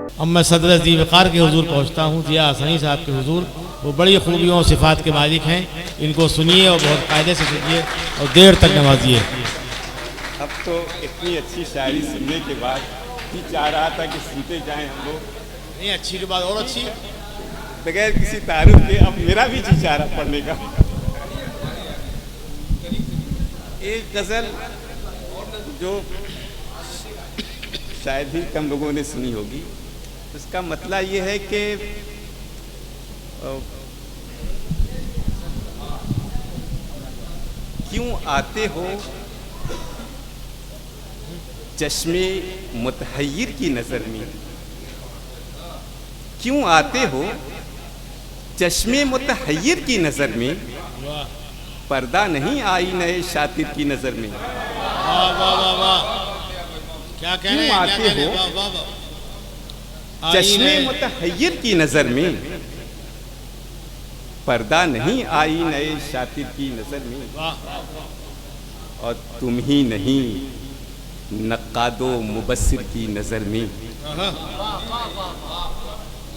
अब मैं सदर ज़ी वक़ार के हुजूर पहुँचता हूँ, ज़िया हसनी साहब के हुजूर। वो बड़ी खूबियों और सिफ़ात के मालिक हैं। इनको सुनिए और बहुत कायदे से सुनिए और देर तक नवाजिए। अब तो इतनी अच्छी शायरी सुनने के बाद ही चाह रहा था कि सुनते जाएं हम लोग। नहीं, अच्छी के बाद और अच्छी, बगैर किसी तारुफ के अब मेरा भी जी चाह रहा पढ़ने का। एक गज़ल जो शायद ही कम लोगों ने सुनी होगी, उसका मतलब ये है कि क्यों आते हो चश्मे मुतहय्यर की नज़र में, क्यों आते हो चश्मे मुतहय्यर की नज़र में, पर्दा नहीं आई नए शातिर की नज़र में। वाह वाह वाह वाह, क्या कह रहे हैं, आते हो चश्मे मुतहय्यर की नज़र में, पर्दा नहीं आई नए शातिर की नज़र में। और तुम ही नहीं नक्कादो मुबस्सिर की नज़र में,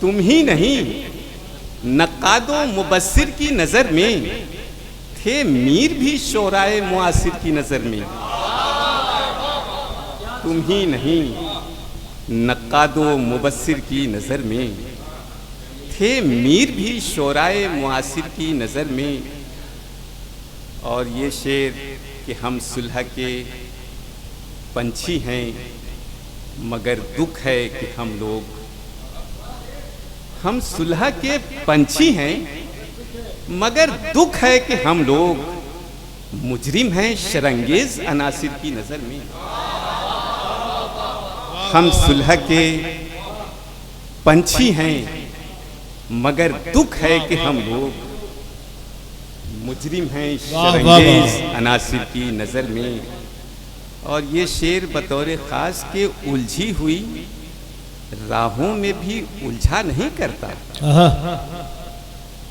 तुम ही नहीं नक्कादो मुबस्सिर की नज़र में, थे मीर भी शोराए मुआसिर की नज़र में। तुम ही नहीं नक्कादो मुबस्सिर की नज़र में, थे मीर भी शोराए मुआसिर की नज़र में। और ये शेर कि हम सुलह के पंछी हैं मगर दुख है कि हम लोग, हम सुलह के पंछी हैं मगर दुख है कि हम लोग मुजरिम हैं शरंगेज अनासिर की नज़र में। हम सुलह के पंछी हैं मगर दुख है कि हम लोग मुजरिम हैं शरंगेज अनासिर की नज़र में। और ये शेर बतौर ख़ास के उलझी हुई राहों में भी उलझा नहीं करता,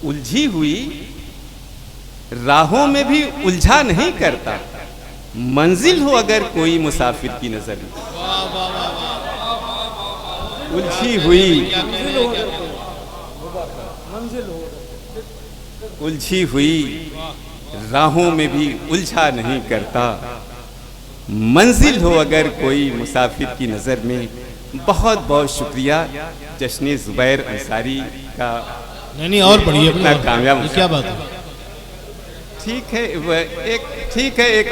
उलझी हुई राहों में भी उलझा नहीं करता, मंजिल हो अगर कोई मुसाफिर की नज़र में। उलझी हुई उलझी हुई राहों में भी उलझा नहीं करता, मंजिल हो अगर कोई मुसाफिर की नज़र में। बहुत बहुत शुक्रिया जश्न ज़ुबैर अंसारी का। नहीं और बढ़िया, इतना कामयाब, क्या बात है। ठीक है, एक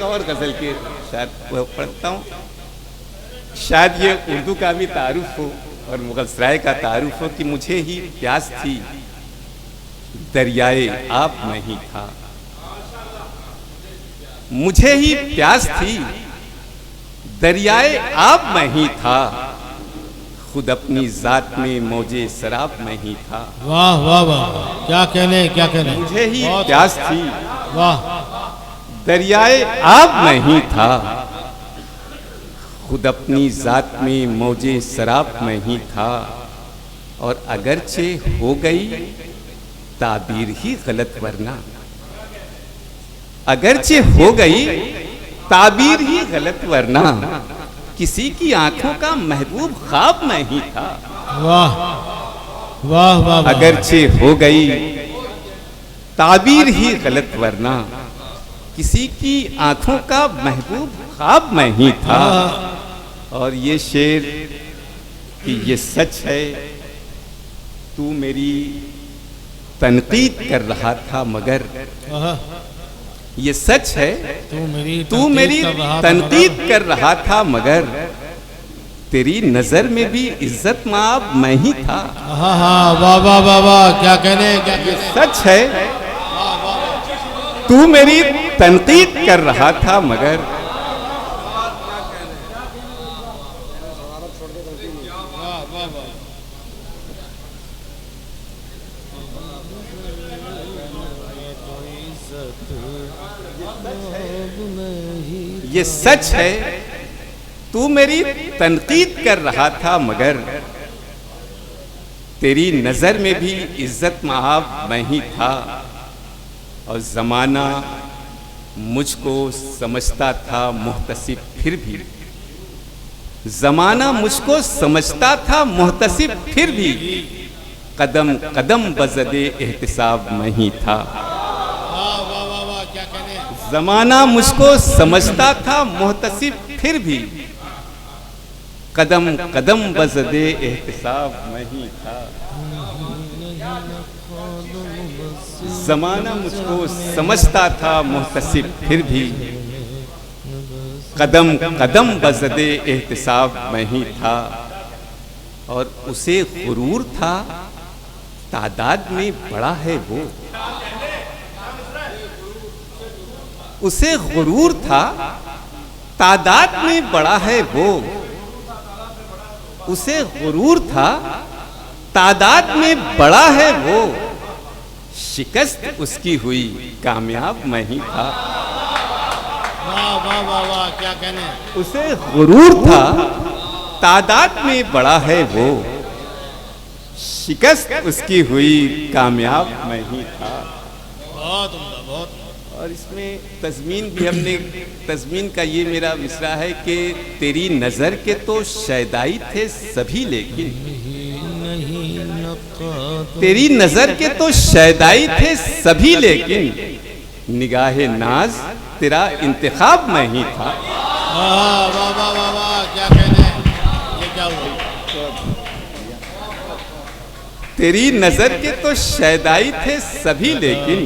और गज़ल के शायद पढ़ता हूँ। शायद ये उर्दू का भी तारुफ हो और मुग़ल सराय का तारुफ हो कि मुझे ही प्यास थी दरियाए आप में ही था, मुझे ही प्यास थी दरियाए आप में ही था, खुद अपनी जात में मौजे शराब में ही था। वाह वाह वाह, क्या कहने, क्या कहने। मुझे ही प्यास थी, वाह, दरियाए आप में ही था, खुद अपनी जात में मौजे शराब में ही था। और अगरचे हो गई ताबीर ही गलत वरना, अगरचे हो गई ताबीर ही गलत वरना, किसी की आंखों का महबूब ख्वाब में ही था। वाह वाह वाह, अगरचे हो गई ताबीर ही गलत वरना, किसी की आंखों का महबूब ख्वाब में ही था। और ये शेर कि ये सच है तू मेरी तनकीद कर रहा था मगर, ये सच है तू मेरी तनकीद कर रहा था मगर, तेरी नजर में भी इज्जत माब मैं ही था। वाह वाह वाह वाह, क्या कहने, क्या ये सच है तू मेरी तनकीद कर रहा था मगर, ये सच है तू मेरी तनकीद कर रहा था मगर, तेरी नजर में भी इज्जत महाब मैं ही था। और जमाना मुझको समझता था मुहतसिब फिर भी, जमाना मुझको समझता था मुहतसिब फिर भी कदम कदम बज़दे एहतिसाब में ही था। वाह वाह वाह वाह, क्या कहने। जमाना मुझको समझता था मुहतसिब फिर भी कदम कदम बज़दे एहतिसाब में ही था। जमाना मुझको समझता था मुहतसिब फिर भी कदम कदम बज़दे एहतिसाब में ही था। और उसे गुरूर था तादाद में बड़ा है वो, उसे गुरूर था तादाद में बड़ा है वो, उसे गुरूर था तादाद में बड़ा है वो, शिकस्त उसकी हुई कामयाब मैं ही था। वाह वाह वाह वाह, क्या कहने। उसे गुरूर था तादाद में बड़ा है वो, शिकस्त उसकी हुई कामयाब मैं ही था। बहुत उम्दा, बहुत। और इसमें तज़मीन भी हमने, तज़मीन का ये मेरा मिसरा है कि तेरी नज़र के तो शैदाई थे सभी लेकिन, तेरी नज़र के तो शैदाई थे सभी लेकिन, निगाहे नाज तेरा इंतखाब में ही था। वाह वाह वाह वाह वाह, क्या कहने। ये क्या हुआ। तेरी नजर के तो शैदाई थे सभी लेकिन,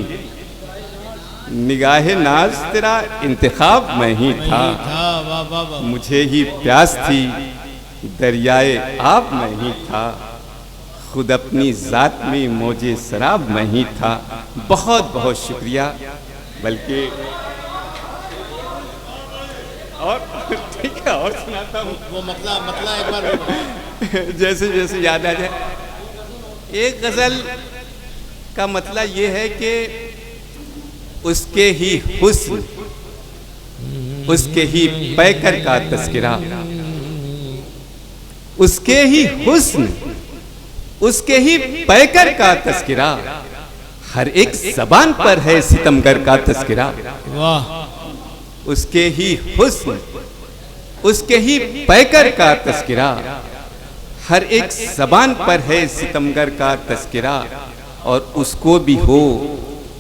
निगाहे नाज तेरा इंतखाब में ही था। वाह वाह वाह। मुझे ही प्यास थी दरियाए आब में ही था, खुद अपनी जात में मौजे शराब में ही था। बहुत बहुत शुक्रिया। बल्कि और ठीक है, और सुनाता हूँ। वो मतला एक बार जैसे जैसे याद आ जाए। एक गजल का मतलब ये है कि उसके ही हुस्न, उसके ही पैकर का तस्करा, उसके ही हुस्न, उसके ही पैकर का तस्करा, हर एक ज़बान पर है सितमगर का तस्करा। वाह। उसके ही हुस्न, उसके ही पैकर का तस्करा, हर एक ज़बान पर है सितमगर का तस्करा। और उसको भी हो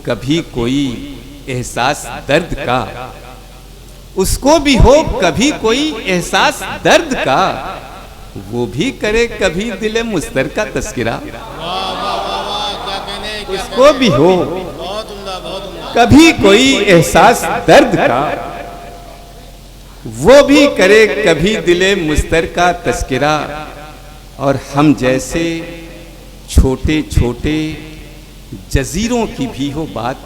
कभी कोई एहसास दर्द का, उसको भी हो कभी कोई एहसास दर्द का, वो भी करे कभी दिले मुस्तर का तस्करा। वाह वाह वाह वाह, क्या कहने। उसको भी हो बहुत उम्दा, बहुत उम्दा। कभी कोई एहसास दर्द का, वो भी करे कभी दिले मुस्तर का तस्करा। और हम जैसे छोटे छोटे जजीरों की भी हो बात,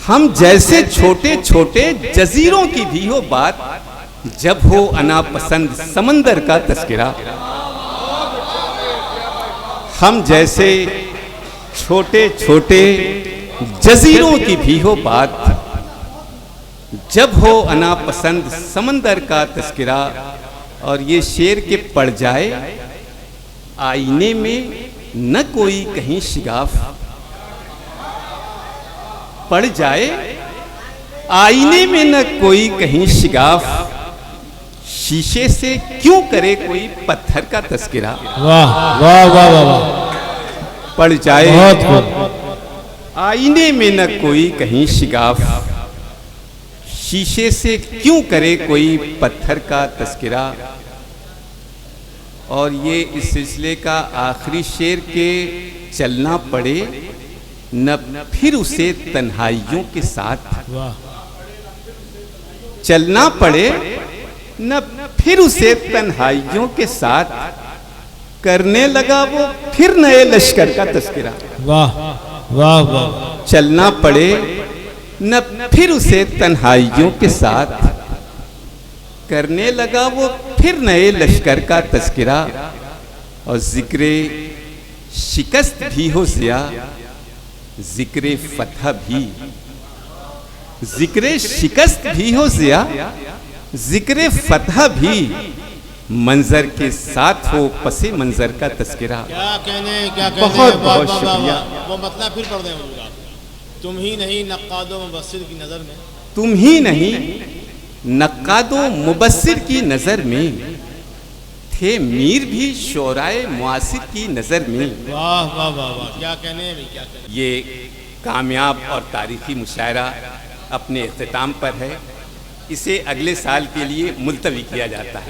हम जैसे छोटे छोटे जजीरों की भी हो बात, जब हो अनापसंद समंदर का तस्करा। हम जैसे छोटे छोटे जजीरों की भी हो बात, जब हो अनापसंद समंदर का तस्करा। और ये शेर के पड़ जाए आईने में न कोई कहीं शिगाफ, पड़ जाए आईने में न कोई कहीं शिगाफ, शीशे से क्यों करे कोई पत्थर का तस्करा। वाह वाह वाह वाह वाह। पड़ जाए बहुत आईने में न कोई कहीं शिगाफ, शीशे से क्यों करे कोई पत्थर का तस्करा। और ये इस सिलसिले का आखिरी शेर के चलना पड़े न फिर उसे तन्हाइयों के साथ, वाह। चलना पड़े न फिर उसे तन्हाइयों के साथ, करने लगा वो फिर नए लश्कर का तस्करा। वाह वाह वाह। चलना पड़े न फिर उसे तन्हाइयों के साथ, करने लगा वो फिर नए लश्कर का तस्करा। और जिक्रे शिकस्त भी हो ज़िया, जिक्रे फतह भी, जिक्रे शिकस्त भी हो ज़िया, जिक्रे फतह भी, मंजर के साथ हो पसे मंजर का तस्करा। क्या कहने, क्या कहने। बहुत वाह, बहुत वाह, वाह, शुक्रिया। वाह। वो मतलब फिर पढ़ दें हुजूर आप। तुम ही नहीं नक्कादो मुबस्सिर की नज़र में, तुम ही नहीं नक्कादो मुबस्सिर की नज़र में, थे मीर भी शोराए मुआसिर की नज़र में। वाह वाह वाह वाह, क्या कहने हैं भाई, क्या कहने। ये कामयाब और तारीखी मुशायरा अपने इख्तिताम पर है। इसे अगले साल के लिए मुलतवी किया जाता है।